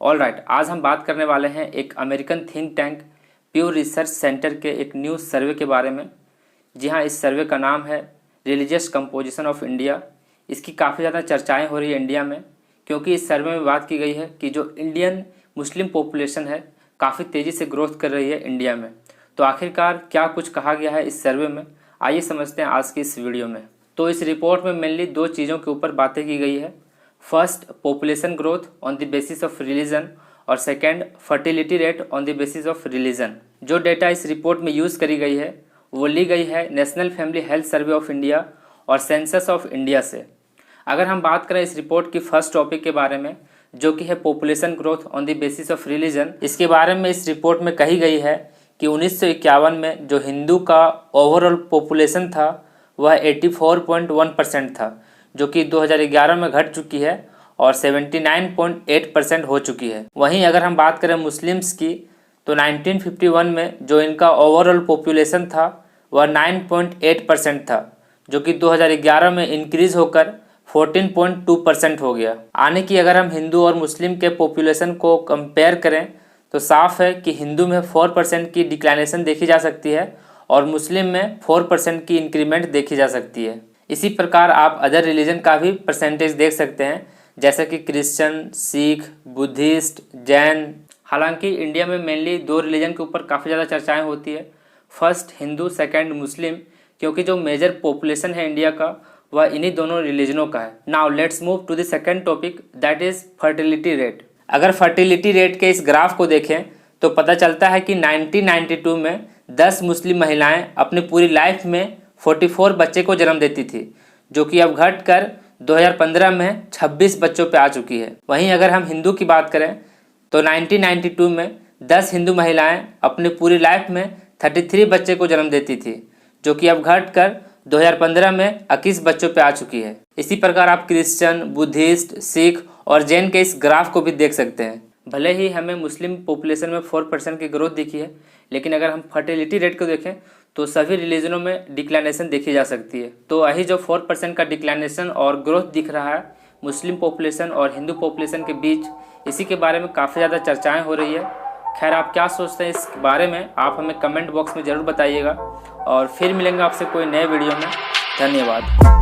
Alright, आज हम बात करने वाले हैं एक American think tank प्यू research centre के एक न्यू सर्वे के बारे में। जी हाँ, इस सर्वे का नाम है रिलीजियस कंपोजिशन ऑफ इंडिया। इसकी काफ़ी ज़्यादा चर्चाएं हो रही है इंडिया में, क्योंकि इस सर्वे में बात की गई है कि जो इंडियन मुस्लिम पॉपुलेशन है काफ़ी तेज़ी से ग्रोथ कर रही है इंडिया में। तो आखिरकार क्या कुछ कहा गया है इस सर्वे में, आइए समझते हैं आज की इस वीडियो में। तो इस रिपोर्ट में मेनली दो चीज़ों के ऊपर बातें की गई है। First, population growth on the basis of religion, और second, fertility rate on the basis of religion. जो डेटा इस रिपोर्ट में यूज़ करी गई है वो ली गई है national family health survey of India और सेंसस ऑफ इंडिया से। अगर हम बात करें इस रिपोर्ट की फर्स्ट टॉपिक के बारे में, जो कि है population growth on the basis of religion, इसके बारे में इस रिपोर्ट में कही गई है कि 1951 में जो हिंदू का ओवरऑल पॉपुलेशन था वह 84.1% था, जो कि 2011 में घट चुकी है और 79.8% हो चुकी है। वहीं अगर हम बात करें मुस्लिम्स की, तो 1951 में जो इनका ओवरऑल पॉपुलेशन था वह 9.8% था, जो कि 2011 में इंक्रीज़ होकर 14.2% हो गया। आने की अगर हम हिंदू और मुस्लिम के पॉपुलेशन को कंपेयर करें तो साफ है कि हिंदू में 4% की डिक्लाइनेशन देखी जा सकती है और मुस्लिम में 4% की इंक्रीमेंट देखी जा सकती है। इसी प्रकार आप अदर रिलीजन का भी परसेंटेज देख सकते हैं, जैसे कि क्रिश्चियन, सिख, बुद्धिस्ट, जैन। हालांकि इंडिया में मेनली दो रिलीजन के ऊपर काफ़ी ज़्यादा चर्चाएं होती है, फर्स्ट हिंदू, सेकंड मुस्लिम, क्योंकि जो मेजर पॉपुलेशन है इंडिया का वह इन्हीं दोनों रिलीजनों का है। Now let's move to the second topic, that is fertility rate. अगर फर्टिलिटी रेट के इस ग्राफ को देखें तो पता चलता है कि 1992 में 10 मुस्लिम महिलाएं अपनी पूरी लाइफ में 44 बच्चे को जन्म देती थी, जो कि अब घटकर 2015 में 26 बच्चों पे आ चुकी है। वहीं अगर हम हिंदू की बात करें तो 1992 में 10 हिंदू महिलाएं अपनी पूरी लाइफ में 33 बच्चे को जन्म देती थी, जो कि अब घटकर 2015 में 21 बच्चों पे आ चुकी है। इसी प्रकार आप क्रिश्चियन, बुद्धिस्ट, सिख और जैन के इस ग्राफ को भी देख सकते हैं। भले ही हमें मुस्लिम पॉपुलेशन में 4% की ग्रोथ दिखी है, लेकिन अगर हम फर्टिलिटी रेट को देखें तो सभी रिलीजनों में डिक्लाइनेशन देखी जा सकती है। तो यही जो 4% का डिक्लाइनेशन और ग्रोथ दिख रहा है मुस्लिम पॉपुलेशन और हिंदू पॉपुलेशन के बीच, इसी के बारे में काफ़ी ज़्यादा चर्चाएं हो रही है। खैर, आप क्या सोचते हैं इस बारे में, आप हमें कमेंट बॉक्स में ज़रूर बताइएगा और फिर मिलेंगे आपसे कोई नए वीडियो में। धन्यवाद।